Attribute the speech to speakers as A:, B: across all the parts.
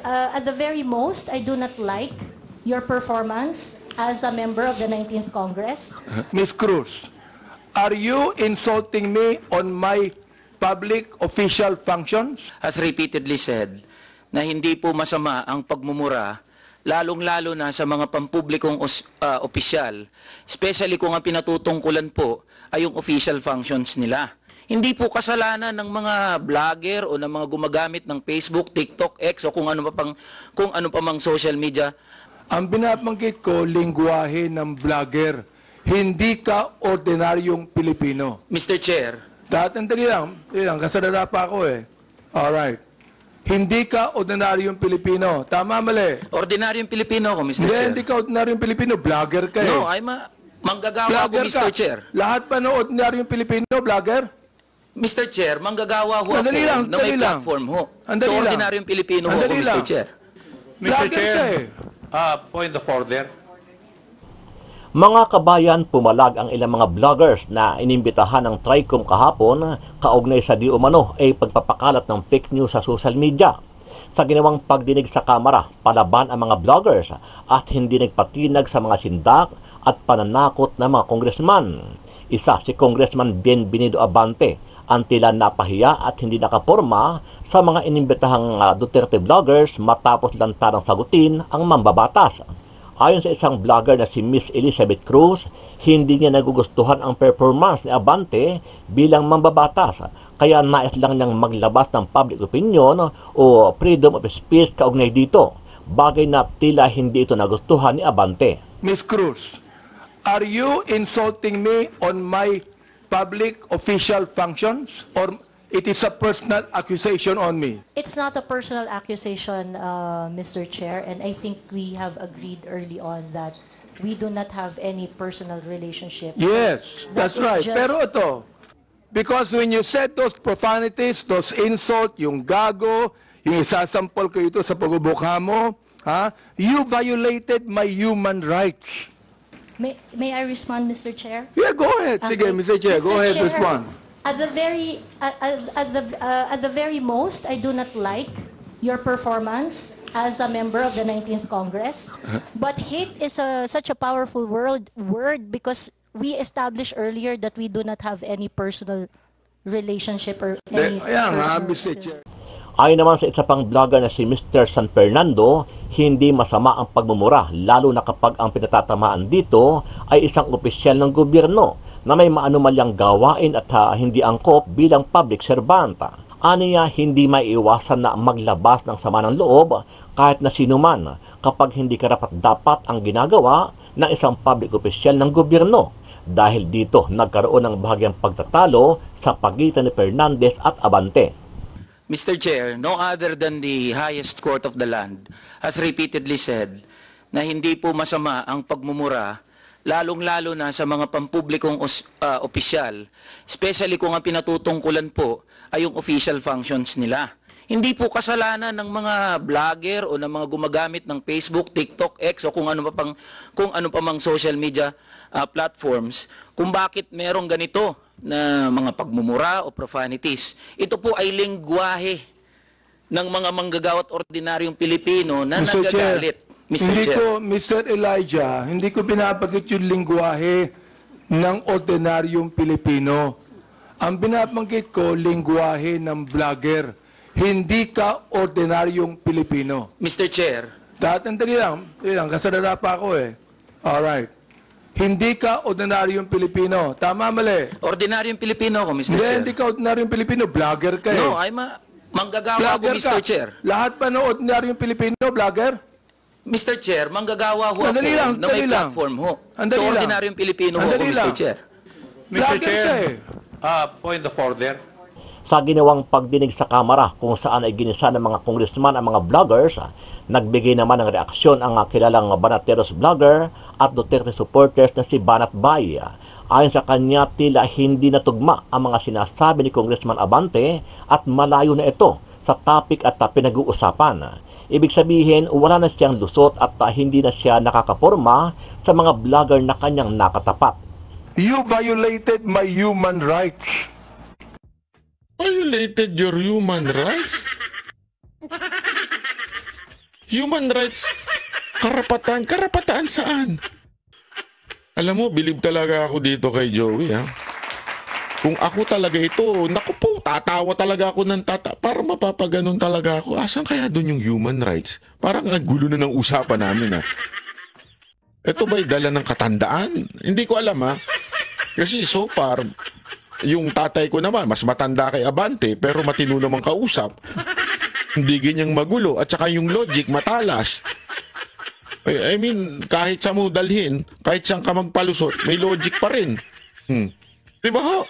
A: at the very most, I do not like your performance as a member of the 19th Congress.
B: Ms. Cruz, are you insulting me on my public official functions?
C: Has repeatedly said na hindi po masama ang pagmumura, lalong-lalo na sa mga pampublikong opisyal, especially kung ang pinatutungkulan po ay yung official functions nila. Hindi po kasalanan ng mga vlogger o ng mga gumagamit ng Facebook, TikTok, X o kung ano pa mang social media.
B: Ang binabanggit ko, lingwahe ng vlogger. Hindi ka ordinaryong Pilipino.
C: Mr. Chair.
B: Tatandali lang, kasalala pa ako eh. Alright. Hindi ka ordinaryong Pilipino. Tama, mali?
C: Ordinaryong Pilipino ako, Mr. Chair.
B: Hindi ka ordinaryong Pilipino. Vlogger ka eh.
C: No, manggagawa ako, Mr. Chair.
B: Lahat pa ng ordinaryong Pilipino, vlogger?
C: Mr. Chair, manggagawa ho ako na may platform ho. So, ordinaryong Pilipino ho ako, Mr. Chair.
D: Mr. Chair, point of order.
E: Mga kabayan, pumalag ang ilang mga vloggers na inimbitahan ng TRICOM kahapon kaugnay sa di umano ay pagpapakalat ng fake news sa social media. Sa ginawang pagdinig sa kamera, palaban ang mga vloggers at hindi nagpatinag sa mga sindak at pananakot ng mga congressman. Isa si Congressman Bienvenido Abante ang tila napahiya at hindi nakaporma sa mga inimbitahang Duterte vloggers matapos lantarang sagutin ang mambabatas. Ayon sa isang vlogger na si Miss Elizabeth Cruz, hindi niya nagugustuhan ang performance ni Abante bilang mambabatas, kaya nais lang niyang maglabas ng public opinion o freedom of speech kaugnay dito, bagay na tila hindi ito nagustuhan ni Abante.
B: Ms. Cruz, are you insulting me on my public official functions or it is a personal accusation on me?
A: It's not a personal accusation, Mr. Chair, and I think we have agreed early on that we do not have any personal relationship.
B: Yes, that's right. Pero ito, because when you said those profanities, those insult, yung gago, yung isasampol ko ito sa pagbubukha mo, you violated my human rights.
A: May I respond, Mr. Chair?
B: Yeah, go ahead. Sige, Mr. Chair, go ahead, respond.
A: At the very most, I do not like your performance as a member of the 19th Congress. But hate is such a powerful word because we established earlier that we do not have any personal relationship or any
B: Mr. Chair.
E: Ayon naman sa isa pang vlogger na si Mr. San Fernando, hindi masama ang pagmumura, lalo na kapag ang pinatatamaan dito ay isang opisyal ng gobyerno na may maanumalyang gawain at hindi angkop bilang public servant. Aniya, hindi maiiwasan na maglabas ng sama ng loob kahit na sino man kapag hindi karapat-dapat ang ginagawa ng isang public official ng gobyerno. Dahil dito, nagkaroon ng bahagyang pagtatalo sa pagitan ni Fernandez at Abante.
C: Mr. Chair, no other than the highest court of the land has repeatedly said na hindi po masama ang pagmumura, lalong-lalo na sa mga pampublikong opisyal, especially kung ang pinatutungkulan po ay yung official functions nila. Hindi po kasalanan ng mga vlogger o ng mga gumagamit ng Facebook, TikTok, X o kung ano pa mang social media platforms kung bakit merong ganito na mga pagmumura o profanities. Ito po ay lengguwahe ng mga manggagawa at ordinaryong Pilipino na nagagalit.
B: Mr. Elijah, hindi ko binabanggit yung lingwahe ng ordinaryong Pilipino. Ang binabanggit ko, lingwahe ng vlogger. Hindi ka ordinaryong Pilipino.
C: Mr. Chair.
B: Tatandali lang, kasalala pa ako eh. Alright. Hindi ka ordinaryong Pilipino. Tama, mali?
C: Ordinaryong Pilipino ako, Mr. Chair.
B: Hindi ka ordinaryong Pilipino. Vlogger ka eh.
C: No, manggagawa ako, Mr. Chair.
B: Lahat pa ng ordinaryong Pilipino, vlogger?
C: Mr. Chair, manggagawa ho ako na may platform ho. So, ordinaryong Pilipino ho ako, Mr. Chair.
D: Mr. Chair, point of order.
E: Sa ginawang pagdinig sa kamera kung saan ay ginisa ng mga congressman ang mga vloggers, nagbigay naman ng reaksyon ang kilalang Banateros vlogger at Duterte supporters na si Banat Bay. Ayon sa kanya, tila hindi natugma ang mga sinasabi ni Congressman Abante at malayo na ito sa topic at pinag-uusapan. Ibig sabihin, wala na siyang lusot at hindi na siya nakakaporma sa mga vlogger na kanyang nakatapat.
B: You violated my human rights.
F: Violated your human rights? Human rights, karapatan. Karapatan saan? Alam mo, bilib talaga ako dito kay Joey, ha? Kung ako talaga ito, naku po, tatawa talaga ako ng para mapapaganon talaga ako. Asan kaya doon yung human rights? Parang ang gulo na ng usapan namin, ha? Ito ba'y dala ng katandaan? Hindi ko alam, ha? Kasi so far, yung tatay ko naman, mas matanda kay Abante, pero matino namang kausap. Hindi ganyang magulo. At saka yung logic, matalas. I mean, kahit sa mo dalhin, kahit saan ka magpalusot, may logic pa rin. Diba ho?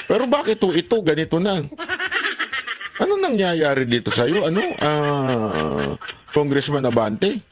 F: Pero bakit ito ganito na? Ano nangyayari dito sa'yo? Congressman Abante?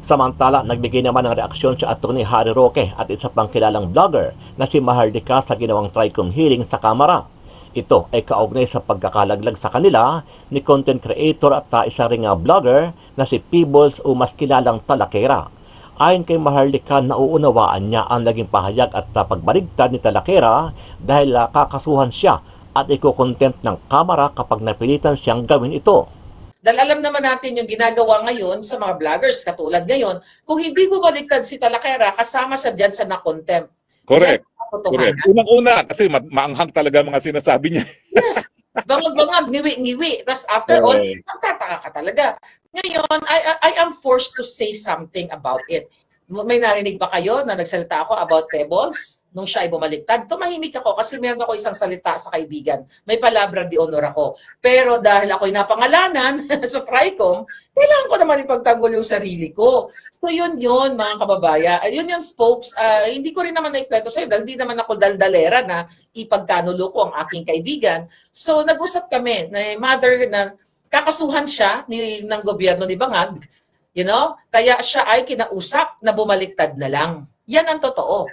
E: Samantala, nagbigay naman ng reaksyon si Atty. Harry Roque at isa pang kilalang vlogger na si Maharlika sa ginawang TRICOM hearing sa Kamara. Ito ay kaugnay sa pagkakalaglag sa kanila ni content creator at isa ring vlogger na si Peebles o mas kilalang Talakera. Ayon kay Maharlika, nauunawaan niya ang naging pahayag at pagbaligtad ni Talakera dahil kakasuhan siya at iko-contempt ng Kamara kapag napilitan siyang gawin ito.
G: Dahil alam naman natin yung ginagawa ngayon sa mga vloggers katulad ngayon, kung hindi bumaliktad si Talakera, kasama siya dyan sa na-contempt.
H: Correct. Correct. Unang-una, kasi maanghang talaga mga sinasabi niya.
G: Yes. Bangag-bangag, ngiwi-ngiwi. Tapos after all, magtataka ka talaga. Ngayon, I am forced to say something about it. May narinig ba kayo na nagsalita ako about Pebbles? Nung siya ay bumaliktad, tumahimik ako kasi meron ako isang salita sa kaibigan. May palabra di honor ako. Pero dahil ako'y napangalanan sa TRICOM, kailangan ko naman ipagtanggol yung sarili ko. So yun mga kababayan. Yun yung spokes. Hindi ko rin naman naikwento sa'yo dahil hindi naman ako daldalera na ipagkanulo ko ang aking kaibigan. So nag-usap kami na mother na kakasuhan siya ng gobyerno ni Bangag. You know? Kaya siya ay kinausap na bumaliktad na lang. Yan ang totoo.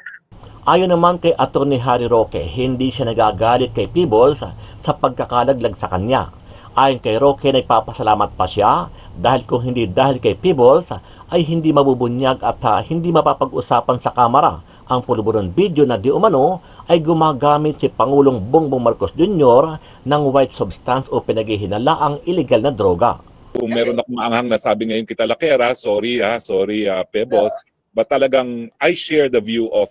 E: Ayon naman kay Atty. Harry Roque, hindi siya nagagalit kay Peebles sa pagkakalaglag sa kanya. Ayon kay Roque, nagpapasalamat pa siya dahil kung hindi dahil kay Peebles ay hindi mabubunyag at hindi mapapag-usapan sa Kamara ang pulburon video na di umano ay gumagamit si Pangulong Bongbong Marcos Jr. ng white substance o pinaghihinalaang illegal na droga.
H: Kung meron akong maanghang na sabi ngayon kita Lakera, sorry Pebbles, but talagang I share the view of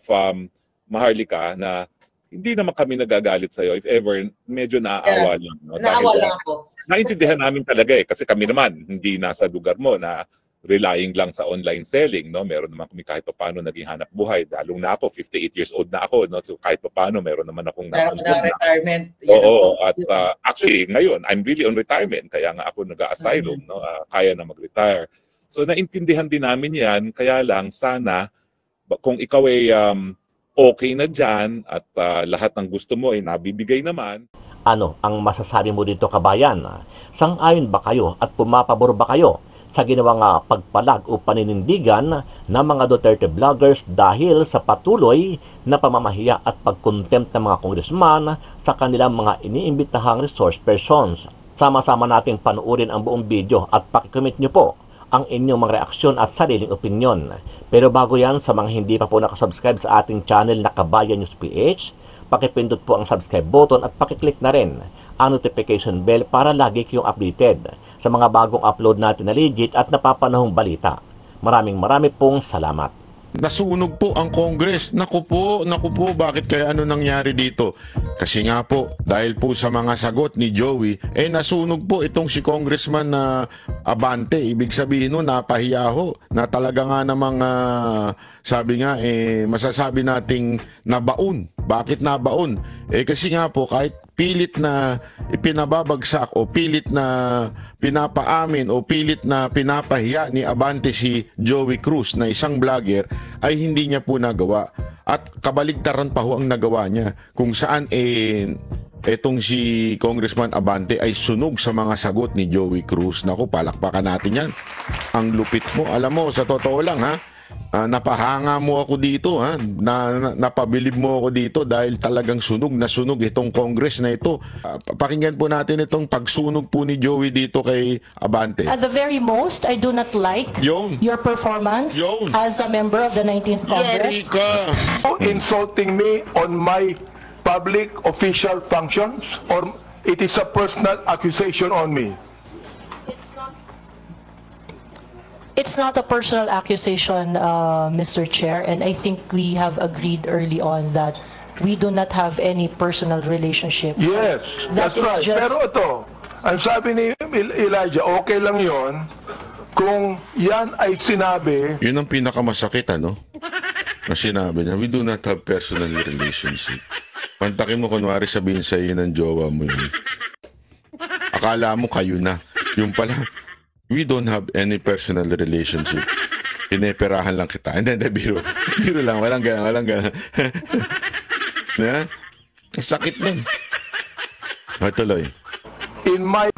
H: Maharlika na hindi naman kami nagagalit sa'yo. If ever, medyo naaawa lang. No?
G: Naawa lang ako.
H: Naintindihan namin talaga kasi kami naman hindi nasa lugar mo na relying lang sa online selling. No? Meron naman kami kahit paano naging hanap buhay. Dalong na ako, 58 years old na ako. No? So kahit paano, meron naman akong
G: retirement.
H: Oo, at actually, ngayon, I'm really on retirement. Kaya nga ako nag-asylum. No? Kaya na mag-retire. So naintindihan din namin yan. Kaya lang, sana, kung ikaw ay okay na dyan at lahat ng gusto mo ay nabibigay naman.
E: Ano ang masasabi mo dito, kabayan? Sang-ayon ba kayo at pumapabor ba kayo sa ginawang pagpalag o paninindigan ng mga Duterte vloggers dahil sa patuloy na pamamahiya at pagkontempt ng mga congressman sa kanilang mga iniimbitahang resource persons? Sama-sama nating panuorin ang buong video at pakicomment nyo po ang inyong mga reaksyon at sariling opinyon. Pero bago yan, sa mga hindi pa po nakasubscribe sa ating channel na Kabayan News PH, pakipindot po ang subscribe button at pakiclick na rin ang notification bell para lagi kayong updated sa mga bagong upload natin na legit at napapanahong balita. Maraming pong salamat.
F: Nasunog po ang Congress. Naku po, bakit kaya ano nangyari dito? Kasi nga po, dahil po sa mga sagot ni Joey, nasunog po itong si Congressman na Abante. Ibig sabihin no, napahiya ho, na talaga nga namang, sabi nga, masasabi nating nabaon. Bakit nabaon? Kasi nga po, kahit pilit na ipinababagsak o pilit na pinapaamin o pilit na pinapahiya ni Abante si Joey Cruz na isang vlogger, ay hindi niya po nagawa. At kabaligtaran pa ho ang nagawa niya kung saan etong si Congressman Abante ay sunog sa mga sagot ni Joey Cruz. Naku, palakpakan natin yan. Ang lupit mo. Alam mo, sa totoo lang napahanga mo ako dito, napabilib mo ako dito dahil talagang sunog na sunog itong Congress na ito. Pakinggan po natin itong pagsunog po ni Joey dito kay Abante.
A: At the very most, I do not like your performance as a member of the 19th Congress.
B: Insulting me on my public official functions, or it is a personal accusation on me?
A: It's not a personal accusation, Mr. Chair, and I think we have agreed early on that we do not have any personal relationship.
B: Yes,
A: That
B: that's
A: is
B: right.
A: just-
B: Pero ito, ang sabi ni Elijah, okay lang yon kung yan ay sinabi.
F: Yun ang pinakamasakit, ano? Na sinabi niya, we do not have personal relationship. Pantakin mo, kunwari sabihin sa iyo ng jowa mo yun. Akala mo kayo na. Yung pala, we don't have any personal relationship. Pineperahan lang kita. Hindi, biro. Biro lang, walang gana. Na? Sakit lang. Matuloy.
B: In my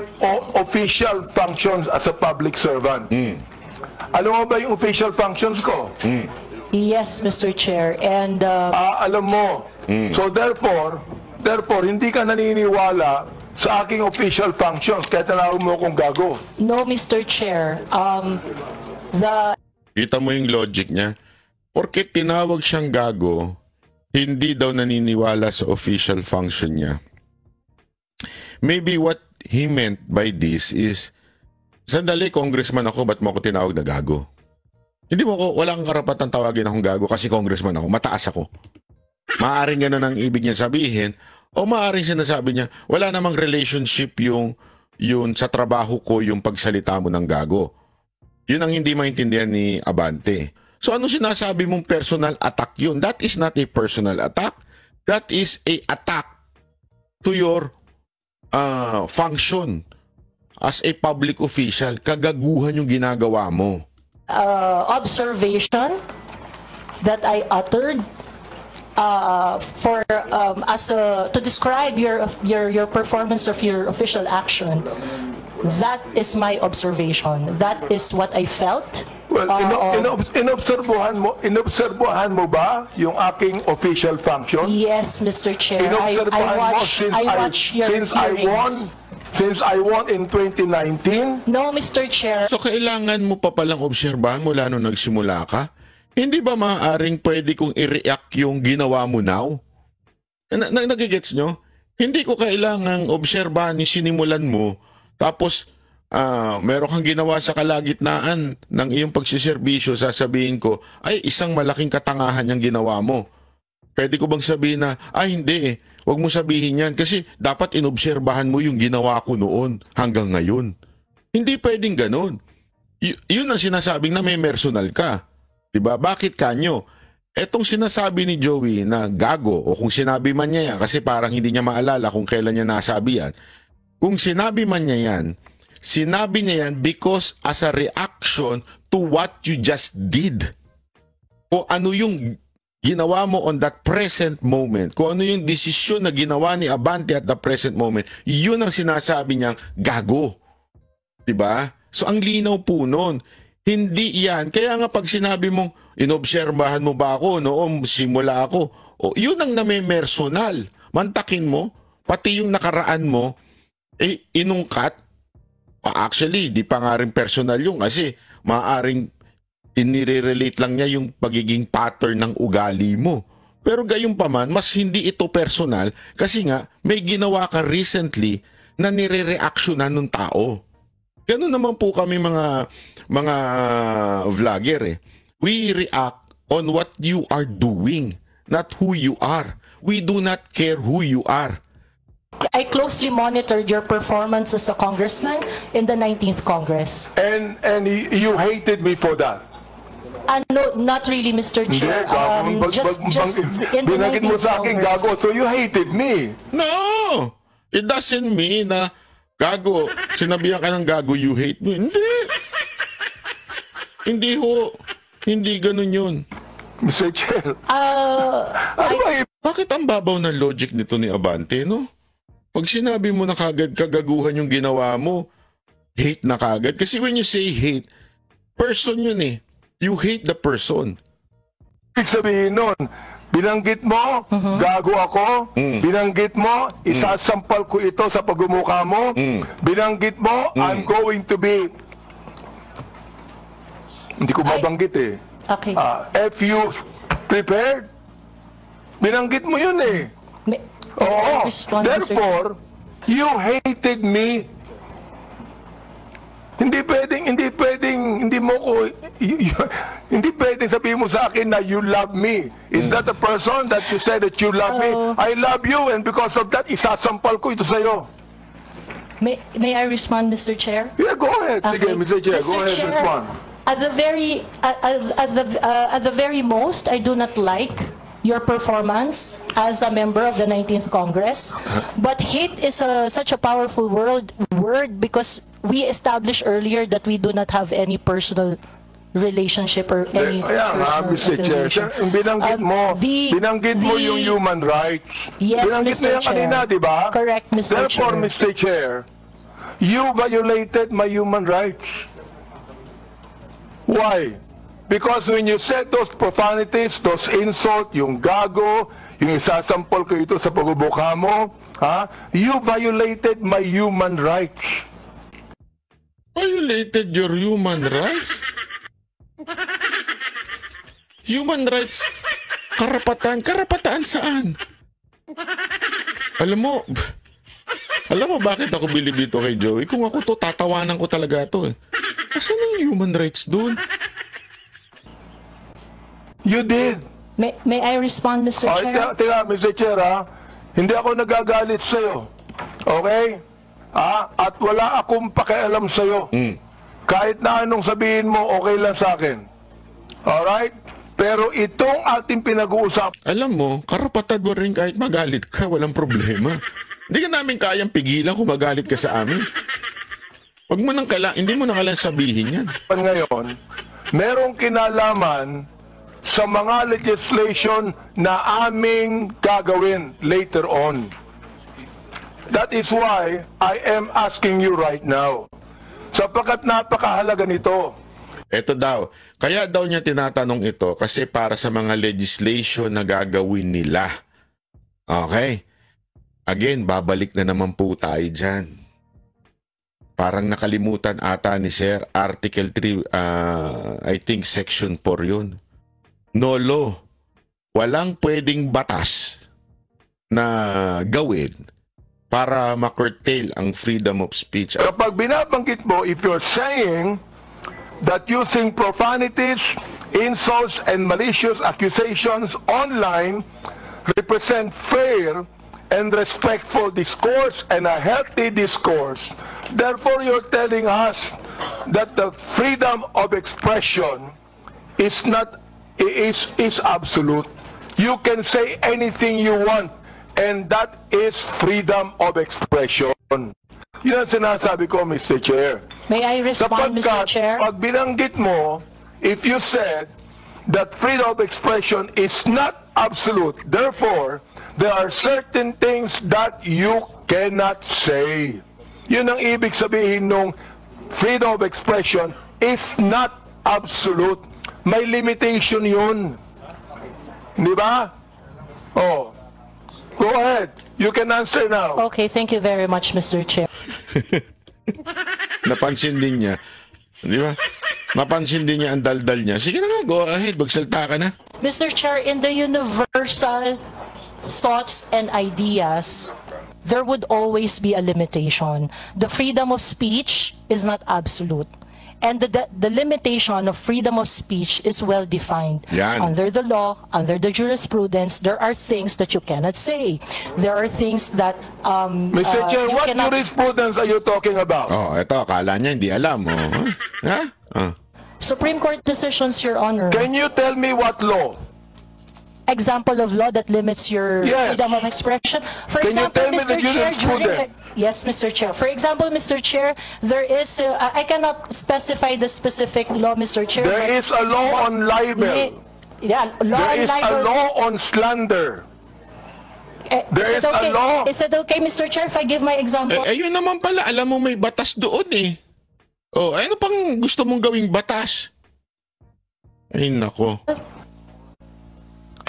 B: official functions as a public servant. Alam mo ba yung official functions ko?
A: Yes, Mr. Chair, and
B: Alam mo. So therefore, hindi ka naniniwala sa aking official functions kaya tinawag mo akong gago.
A: no, Mr. Chair, the
F: Kita mo yung logic niya. Porket tinawag siyang gago, hindi daw naniniwala sa official function niya. Maybe what he meant by this is, sandali, congressman ako, ba't mo ako tinawag na gago? Hindi mo ako, wala kang karapatan tawagin akong gago kasi congressman ako, mataas ako. Maaring ganun ang ibig niya sabihin, o maaring sinasabi niya, wala namang relationship yung sa trabaho ko yung pagsalita mo ng gago. Yun ang hindi maintindihan ni Abante. So ano sinasabi mong personal attack yun? That is not a personal attack. That is a attack to your function as a public official. Kagaguhan yung ginagawa mo.
A: observation that I uttered to describe your performance of your official action. That is my observation. That is what I felt.
B: Well, inobserbuhan mo ba yung aking official function?
A: Yes, Mr. Chair.
B: Inobserbuhan mo
A: I watch your hearings.
B: Since I won in 2019?
A: No, Mr. Chair.
F: So kailangan mo pa palang obserbahan mula nung nagsimula ka? Hindi ba maaaring pwede kong i-react yung ginawa mo now? Nagigets nyo? Hindi ko kailangang obserbahan yung sinimulan mo. Tapos, meron kang ginawa sa kalagitnaan ng iyong pagsiservisyo, sasabihin ko, ay, isang malaking katangahan yung ginawa mo. Pwede ko bang sabihin na, ay, hindi eh. Huwag mo sabihin yan kasi dapat inobserbahan mo yung ginawa ko noon hanggang ngayon. Hindi pwedeng ganun. Yun ang sinasabing na may personal ka. Diba? Bakit kanyo? Etong sinasabi ni Joey na gago, o kung sinabi man niya yan, kasi parang hindi niya maalala kung kailan niya nasabi yan. Kung sinabi man niya yan, sinabi niya yan because as a reaction to what you just did. Kung ano yung ginawa mo on that present moment, kung ano yung desisyon na ginawa ni Abante at the present moment, yun ang sinasabi niyang gago. Diba? So ang linaw po nun. Hindi yan. Kaya nga pag sinabi mong inobserbahan mo ba ako noong simula ako, yun ang namemersonal. Mantakin mo, pati yung nakaraan mo, inungkat. Actually, di pa nga rin personal yung kasi maaring inire-relate lang niya yung pagiging pattern ng ugali mo. Pero gayon pa man, mas hindi ito personal kasi nga may ginawa ka recently na nire-reactionan ng tao. Ganun naman po kami mga vlogger eh. We react on what you are doing, not who you are. We do not care who you are.
A: I closely monitored your performance as a congressman in the 19th Congress.
B: And you hated me for that.
A: No, not really, Mr. Chair. Just in the
B: binagit mo
A: 19th
B: sa akin
A: Congress.
B: gago, so you hated me.
F: No! It doesn't mean na gago, sinabihan ka ng gago, you hate me. Hindi. Hindi ho. Hindi ganun yun.
B: Mr. Chair.
F: Bakit ang babaw ng logic nito ni Abante, no? Pag sinabi mo na kagad kagaguhan yung ginawa mo, hate na kagad. Kasi when you say hate, person yun eh. You hate the person.
B: Ibig sabihin nun, binanggit mo, gago ako, binanggit mo, isasampal ko ito sa pagmumukha mo, binanggit mo, I'm going to be, hindi ko mabanggit eh.
A: Okay.
B: If you prepared, binanggit mo yun eh. Oo. Therefore, you hated me. Hindi pwedeng, hindi mo ko hindi pwedeng sabihin mo sa akin na you love me. Is that the person that you said that you love me? I love you, and because of that, isasampal ko ito sa'yo.
A: May I respond, Mr. Chair?
B: Yeah, go ahead. Sige, Mr. Chair, go ahead,
A: Chair,
B: respond.
A: At the very most, I do not like your performance as a member of the 19th Congress. But hate is such a powerful word because we established earlier that we do not have any personal relationship or any
B: Kaya nga, Mr. Chair, binanggit mo, yung human rights.
A: Yes,
B: binanggit
A: Mr.
B: mo yan
A: Chair.
B: kanina, di ba?
A: Correct, Mr.
B: Therefore,
A: Chair.
B: Mr. Chair, you violated my human rights. Why? Because when you said those profanities, those insults, yung gago, yung isasampol ko ito sa pagbubuka mo, you violated my human rights.
F: Violated your human rights? Human rights? Karapatan? Karapatan saan? Alam mo bakit ako bilib dito kay Joey? Kung ako to, tatawanan ko talaga to eh. Asan ang human rights doon?
B: You did.
A: May I respond, Mr. Chair?
B: Teka, Mr. Chair, hindi ako nagagalit sa'yo. Okay? At wala akong pakialam sa'yo. Kahit na anong sabihin mo, okay lang sa akin. Alright? Pero itong ating pinag-uusap.
F: Alam mo, karapatan mo rin kahit magalit ka, walang problema. Hindi ka namin kayang pigilan kung magalit ka sa amin. Hindi mo nang kailangan sabihin yan.
B: Ngayon, merong kinalaman sa mga legislation na aming gagawin later on. That is why I am asking you right now. Sapagkat napakahalaga nito.
F: Ito daw. Kaya daw niya tinatanong ito kasi para sa mga legislation na gagawin nila. Okay? Again, babalik na naman po tayo dyan. Parang nakalimutan ata ni Sir, Article 3, I think Section 4 yun. No law. Walang pwedeng batas na gawin para ma-curtail ang freedom of speech.
B: Kapag binabanggit mo, if you're saying that using profanities, insults, and malicious accusations online represent fair and respectful discourse and a healthy discourse, therefore you're telling us that the freedom of expression is absolute. You can say anything you want, and that is freedom of expression. Yun ang sinasabi ko, Mr. Chair.
A: May I respond, Mr. Chair?
B: Pag binanggit mo, if you said that freedom of expression is not absolute, therefore, there are certain things that you cannot say. Yun ang ibig sabihin nung freedom of expression is not absolute. May limitation yun. Di ba? Oh. Go ahead. You can answer now.
A: Okay, thank you very much, Mr. Chair.
F: Napansin din niya. Di ba? Napansin din niya ang daldal niya. Sige na nga, go ahead. Magsalta ka na.
A: Mr. Chair, in the universal thoughts and ideas, there would always be a limitation. The freedom of speech is not absolute. And the limitation of freedom of speech is well defined.
F: Yan.
A: Under the law, under the jurisprudence, there are things that you cannot say. There are things that
B: Mr. Chair, what jurisprudence are you talking about?
F: Oh, eto, akala niya hindi alam. Oh. Ha? Oh.
A: Supreme Court decisions, Your Honor.
B: Can you tell me what law?
A: Example of law that limits your
B: Yes.
A: freedom of expression. For
B: Can you
A: example,
B: tell me
A: Mr.
B: the
A: Chair,
B: jurisprudence?
A: yes, Mr. Chair. For example, Mr. Chair, there is, I cannot specify the specific law, Mr. Chair.
B: There
A: but-
B: is a law on libel.
A: Yeah, law
B: There
A: on
B: is a
A: libel.
B: law on slander. There is a law.
A: Is it okay, Mr. Chair, if I give my example?
F: Ayun naman pala, alam mo may batas doon eh. Oh, ano pang gusto mong gawing batas? Ay, nako.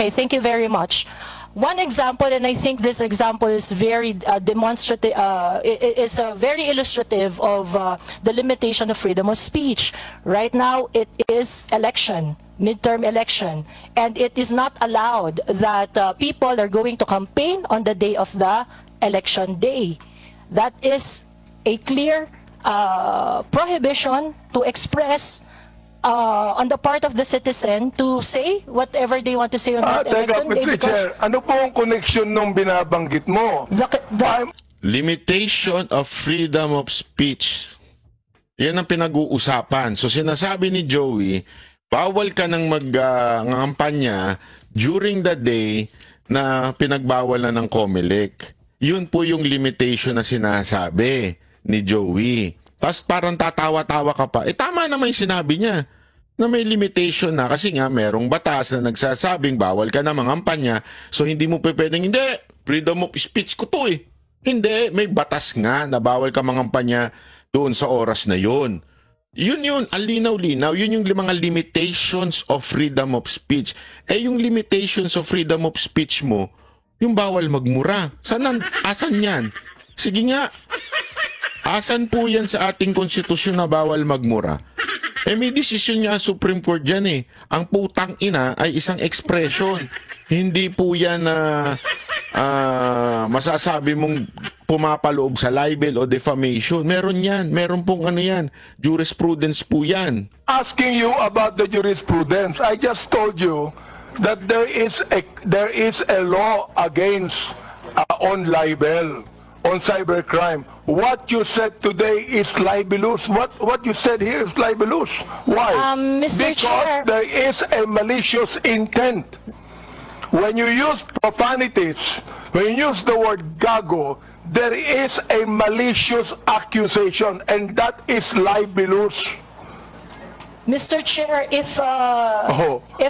A: Okay, thank you very much. One example, and I think this example is very demonstrative, is very illustrative of the limitation of freedom of speech. Right now, it is election, midterm election, and it is not allowed that people are going to campaign on the day of the election day. That is a clear prohibition to express on the part of the citizen to say whatever they want to say on that
B: Teka,
A: election day
B: Mr. Chair, ano po ang connection nung binabanggit mo?
F: Limitation of freedom of speech. Yan ang pinag-uusapan. So sinasabi ni Joey, bawal ka nang mag-ngampanya during the day na pinagbawal na ng COMELEC. Yun po yung limitation na sinasabi ni Joey. Tapos parang tatawa-tawa ka pa. Tama naman yung sinabi niya na may limitation na kasi nga merong batas na nagsasabing bawal ka na mangampanya. So hindi mo pwedeng, hindi, freedom of speech ko to eh. Hindi, may batas nga na bawal ka mangampanya doon sa oras na yun. Yun, ang linaw-linaw, yun yung mga limitations of freedom of speech. Yung limitations of freedom of speech mo, yung bawal magmura. Asan yan? Sige nga, asan po yan sa ating konstitusyon na bawal magmura? May desisyon niya ang Supreme Court dyan eh. Ang putang ina ay isang expression. Hindi po yan masasabi mong pumapaloob sa libel o defamation. Meron yan. Meron pong ano yan. Jurisprudence po yan.
B: Asking you about the jurisprudence, I just told you that there is a law against on libel, on cybercrime. What you said today is libelous. What you said here is libelous. Why?
A: Mr.
B: Because
A: Chair.
B: there is a malicious intent. When you use profanities, when you use the word gago, there is a malicious accusation, and that is libelous.
A: Mr. Chair, if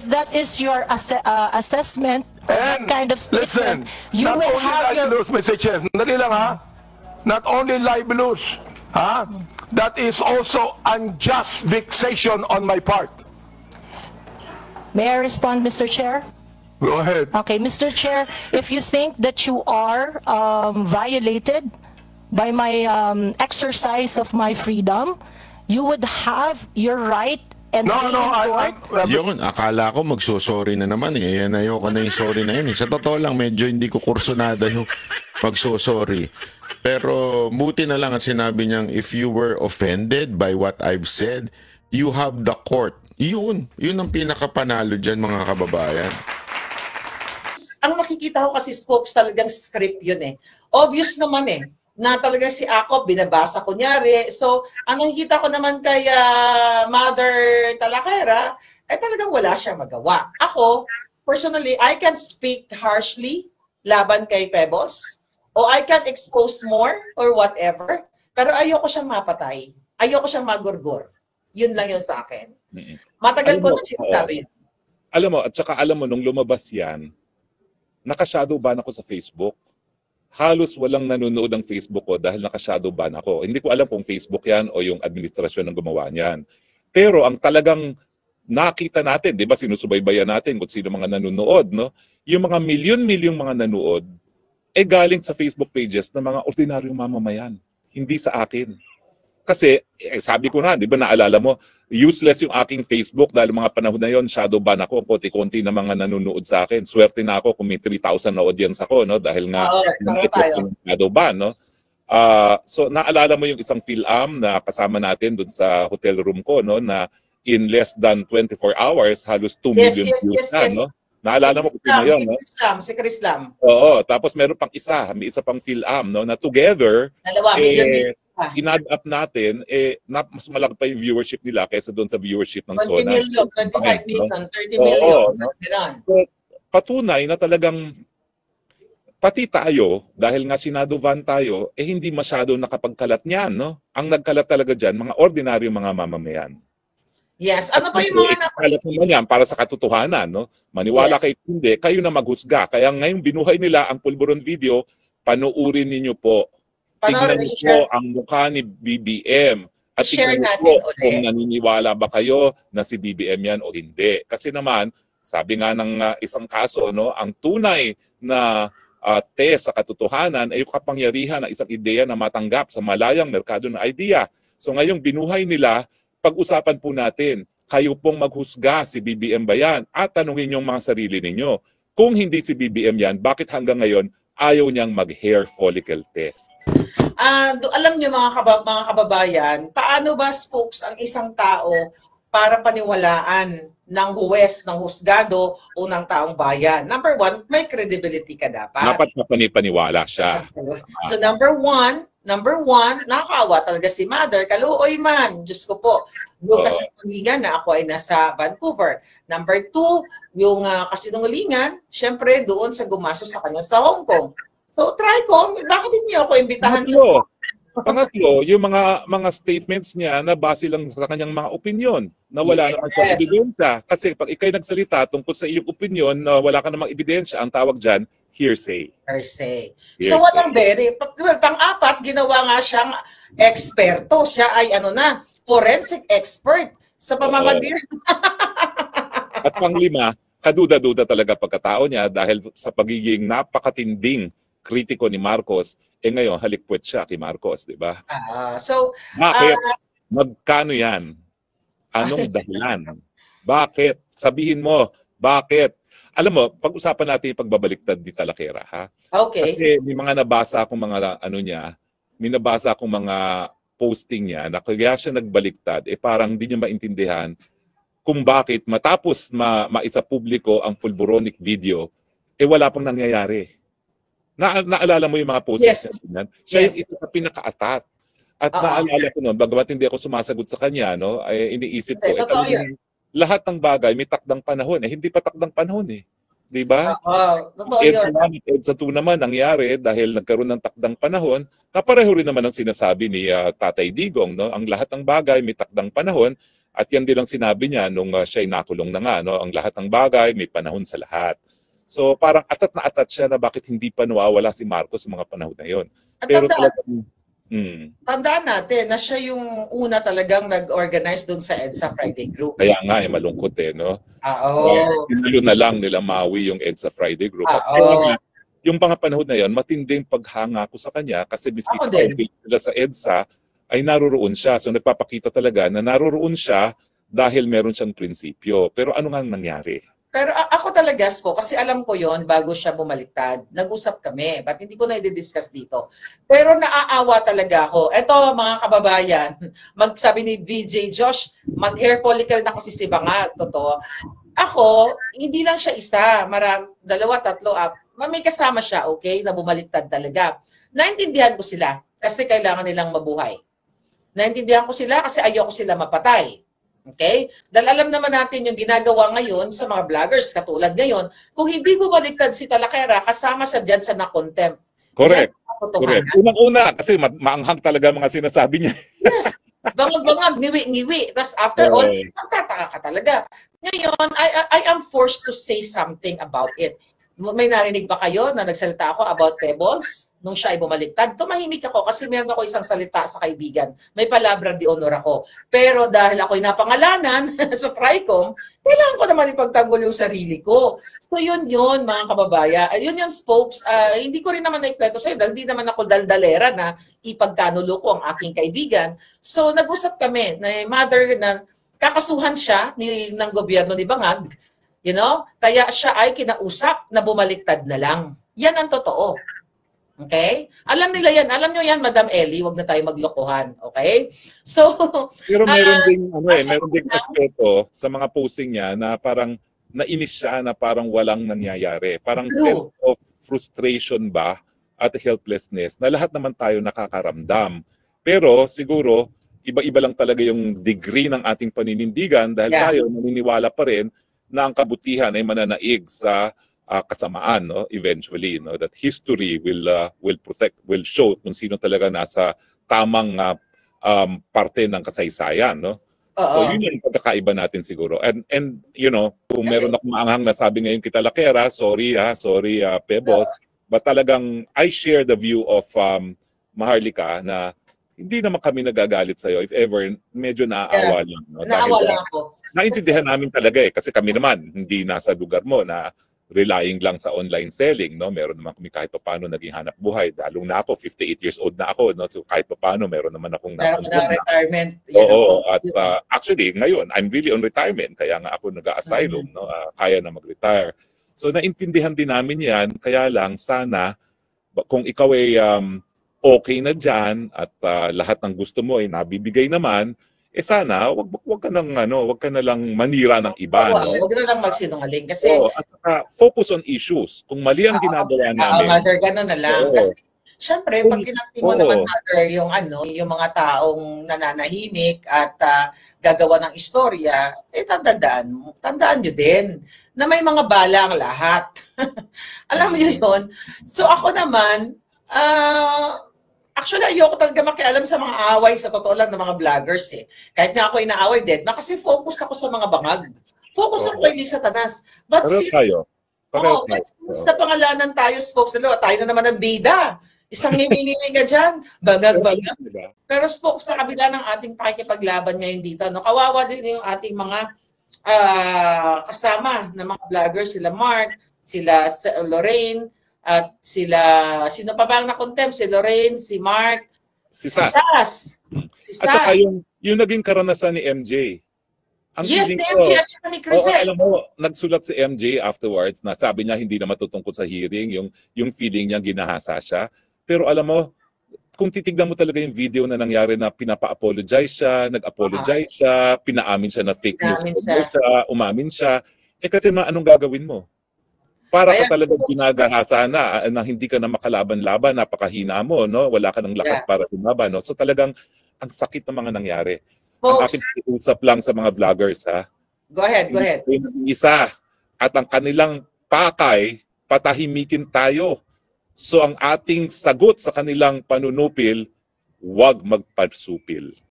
A: that is your assessment of that
B: And
A: kind of statement,
B: listen,
A: you
B: not
A: will
B: only
A: have your...
B: libelous, Mr. Chair, dali lang ha, not only libelous, that is also unjust vexation on my part.
A: May I respond, Mr. Chair?
B: Go ahead.
A: Okay, Mr. Chair, if you think that you are violated by my exercise of my freedom, you would have your right and
F: Yun, akala ko magsosorry na naman eh. Yan, ayoko na yung sorry na yun eh. Sa totoo lang, medyo hindi ko kursunada yung magsosorry. Pero buti na lang ang sinabi niyang, if you were offended by what I've said, you have the court. Yun ang pinakapanalo dyan, mga kababayan.
G: Ang nakikita ko kasi, Spokes, talagang script yun eh. Obvious naman eh, na talagang si Ako, binabasa kunyari. So, ang nakikita ko naman kay Mother Talakera, talagang wala siyang magawa. Ako, personally, I can speak harshly laban kay Pebbles, o I can expose more, or whatever. Pero ayoko siyang mapatay. Ayoko siyang magurgur. Yun lang yun sa akin. Matagal ko na sinasabi yun.
H: Alam mo, nung lumabas yan, naka-shadow ban ako sa Facebook. Halos walang nanonood ng Facebook ko dahil naka-shadow ban ako. Hindi ko alam kung Facebook yan o yung administrasyon ng gumawa niyan. Pero ang talagang nakita natin, di ba, sinusubaybayan natin kung sino mga nanonood, no? Yung mga milyon-milyong mga nanonood, galing sa Facebook pages ng mga ordinaryong mamamayan. Hindi sa akin. Kasi, sabi ko na, di ba, naalala mo, useless yung aking Facebook dahil mga panahon na yon, shadow ban ako, konti-konti na mga nanonood sa akin. Swerte na ako kung may 3,000 na audience ako, no? Dahil nga, yung shadow ban, no? So, naalala mo yung isang PhilAm na kasama natin dun sa hotel room ko, no? Na in less than 24 hours, halos 2 million views na, no? Naalala mo kung sino yun, no?
G: Si Chris Lam.
H: Oo, tapos meron pang isa, may isa pang PhilAm, no? Na together, in-add up natin, mas malaki pa yung viewership nila kaysa doon sa viewership ng
G: 20
H: Sona.
G: million, 25 million, 30 million.
H: No? So, patunay na talagang pati tayo, dahil nga sinadovan tayo, hindi masyado nakapagkalat niyan. No? Ang nagkalat talaga dyan, mga ordinaryong mga mamamayan.
G: Yes. Ano pa yung mga
H: nakalat naman yan para sa katotohanan. No? Maniwala kayo hindi, kayo na maghusga. Kaya ngayong binuhay nila ang Pulburon video, panuurin ninyo po. Tignan niyo po ang mukha ni BBM. At tignan niyo po kung naniniwala ba kayo na si BBM yan o hindi. Kasi naman, sabi nga ng isang kaso, no, ang tunay na test sa katotohanan ay yung kapangyarihan ng isang ideya na matanggap sa malayang merkado ng idea. So ngayong binuhay nila, pag-usapan po natin, kayo pong maghusga, si BBM ba yan? At tanungin yung mga sarili ninyo. Kung hindi si BBM yan, bakit hanggang ngayon ayaw niyang mag-hair follicle test?
G: Alam niyo mga kababayan, paano ba, Spokes, ang isang tao para paniwalaan ng huwes, ng husgado o ng taong bayan? Number one, may credibility ka dapat.
H: Dapat kapani-paniwala siya.
G: So number one, nakakaawa talaga si Mother. Kaluoy man, Diyos ko po. Yung kasinungalingan na ako ay nasa Vancouver. Number two, yung kasinungalingan, syempre doon sa gumastos sa kanya sa Hong Kong. So TRICOM, bakit hindi ako imbitahan sa...
H: Pangatlo, yung mga statements niya na base lang sa kanyang mga opinion na wala naman sa ebidensya. Kasi pag ikay nagsalita tungkol sa iyong opinion na wala ka namang ebidensya, ang tawag dyan, hearsay.
G: Hearsay. So walang pang-apat, ginawa nga siyang eksperto. Siya ay forensic expert sa pamamagitan.
H: At panglima, kaduda-duda talaga pagkatao niya dahil sa pagiging napakatinding kritiko ni Marcos, ngayon halikpwet siya kay Marcos, di ba? Bakit? Magkano yan? Anong dahilan? Bakit? Sabihin mo, bakit? Alam mo, pag-usapan natin yung pagbabaliktad ni Talakera, ha?
G: Okay.
H: Kasi may mga nabasa akong mga may nabasa akong mga posting niya na kaya siya nagbaliktad, parang hindi niya maintindihan kung bakit matapos maisa publiko ang Fulboronic video, wala pang nangyayari. Naalala mo yung mga posts niya? Siya yung isa sa pinaka-atat. At naalala ko noon, bagamat hindi ako sumasagot sa kanya, iniisip ko, lahat ng bagay may takdang panahon. Hindi pa takdang panahon eh. Di ba? EDSA 1 at EDSA 2 naman nangyari dahil nagkaroon ng takdang panahon. Kapareho rin naman ang sinasabi ni Tatay Digong. No? Ang lahat ng bagay may takdang panahon. At yan din ang sinabi niya nung siya'y nakulong na nga. No? Ang lahat ng bagay may panahon sa lahat. So parang atat na atat siya na bakit hindi pa nawawala si Marcos sa mga panahon na yun. Pero talagang...
G: Tandaan natin na siya yung una talagang nag-organize doon sa EDSA Friday Group.
H: Kaya nga, malungkot no? Sinalo na lang nila Maui yung EDSA Friday Group. Yung mga panahon na yun, matinding paghanga ko sa kanya kasi biski sila sa EDSA ay naroon siya. So nagpapakita talaga na naroon siya dahil meron siyang prinsipyo. Pero ano nga nangyari?
G: Pero ako talaga po, kasi alam ko yon bago siya bumaliktad. Nag-usap kami, but hindi ko na i-discuss dito. Pero naaawa talaga ako. Eto mga kababayan, magsabi ni VJ Josh, mag-hair follicle na kasi si Bangag. Totoo. Ako, hindi lang siya isa. Dalawa, tatlo, may kasama siya, okay, na bumaliktad talaga. Naintindihan ko sila kasi kailangan nilang mabuhay. Naintindihan ko sila kasi ayoko sila mapatay. Okay? Dahil alam naman natin yung ginagawa ngayon sa mga vloggers katulad ngayon, kung hindi bumaliktad si Talakera, kasama siya dyan sa na-contempt.
H: Correct. Correct. Unang-una, kasi maanghang talaga mga sinasabi niya.
G: Yes. Bangag-bangag, ngiwi-ngiwi. Tapos after all, magtataka ka talaga. Ngayon, I am forced to say something about it. May narinig ba kayo na nagsalita ako about Pebbles? Nung siya ay bumaliktad, tumahimik ako kasi meron ako isang salita sa kaibigan. May palabra di honor ako. Pero dahil ako'y napangalanan sa TRICOM, kailangan ko naman ipagtanggol yung sarili ko. So yun mga kababayan. Yun yung spokes. Hindi ko rin naman naikwento sa'yo dahil hindi naman ako daldalera na ipagkanulo ko ang aking kaibigan. So nag-usap kami na Mother na kakasuhan siya ng gobyerno ni Bangag. You know? Kaya siya ay kinausap na bumaliktad na lang. Yan ang totoo. Okay? Alam nila yan. Alam nyo yan, Madam Ellie, wag na tayo maglokohan. Okay? So,
H: pero meron ding aspeto sa mga posting niya na parang nainis siya na parang walang nangyayari. Parang sense of frustration ba at helplessness na lahat naman tayo nakakaramdam. Pero siguro, iba-iba lang talaga yung degree ng ating paninindigan dahil tayo naniniwala pa rin na ang kabutihan ay mananaig sa kasamaan, no? Eventually, no? That history will show kung sino talaga nasa tamang parte ng kasaysayan, no? So yun yung pagkakaiba natin siguro. And you know, kung meron akong maanghang na sabi ngayon kita Lakera, sorry Pebbles, but talagang I share the view of Maharlika na hindi naman kami nagagalit sa'yo. If ever, medyo naaawa lang. No?
G: Naawa lang ako.
H: Naintindihan namin talaga kasi kami naman hindi nasa lugar mo na relying lang sa online selling, no? Meron naman kami kahit paano naging hanap buhay. Dalong na ako, 58 years old na ako, no? So kahit paano meron naman akong
G: retirement.
H: Oo, at actually ngayon I'm really on retirement kaya nga ako nag-asylum, no? Kaya na mag-retire. So naintindihan din namin 'yan, kaya lang sana kung ikaw ay okay na diyan at lahat ng gusto mo ay nabibigay naman, sana wag ka nang wag ka na lang manira ng iba, no?
G: Huwag na lang magsinungaling kasi
H: At saka focus on issues. Kung mali ang ginagawa namin,
G: mother, gano'n na lang.
H: Oo.
G: Kasi, syempre, pag kinakti mo
H: Oo.
G: naman, mother, yung mga taong nananahimik at gagawa ng istorya, tandaan nyo din na may mga bala ang lahat. Alam niyo yun? So ako naman, actually, ayoko talaga makialam sa mga away, sa totoo lang, ng mga vloggers eh. Kahit nga ako inaaway din, kasi focus ako sa mga bangag. Focus ako kay Lisa Tanas. But
H: pareho
G: since
H: tayo. Pareho tayo.
G: since napangalanan tayo, spokes, tayo na naman ang bida. Isang ngimi-ngimi ka dyan, bagag-bagag.
H: Diba?
G: Pero spokes, sa kabila ng ating pakikipaglaban ngayon dito, kawawa din yung ating mga kasama na mga vloggers, sila Mark, sila Lorraine, at sila, sino pa ba ang na-contempt? Si Lorraine, si Mark,
H: Si Sas.
G: Si
H: At saka
G: Sas.
H: yung naging karanasan ni MJ. Ang
G: Yes,
H: feeling
G: ni
H: ko,
G: MJ at saka ni Crisel.
H: alam mo, nagsulat si MJ afterwards na sabi niya hindi na matutungkol sa hearing, yung feeling niya ginahasa siya. Pero alam mo, kung titignan mo talaga yung video na nangyari na pinapa-apologize siya, nag-apologize siya, pinaamin siya na fake news, umamin siya, kasi anong gagawin mo? Para ka talagang ginagahasa na hindi ka na makalaban-laban, napakahina mo, no? Wala ka ng lakas para lumaban, no? So talagang ang sakit ng mga nangyari. Ang aking usap lang sa mga vloggers, ha?
G: Go ahead.
H: Isa. At ang kanilang pakay, patahimikin tayo. So ang ating sagot sa kanilang panunupil, huwag magparsupil.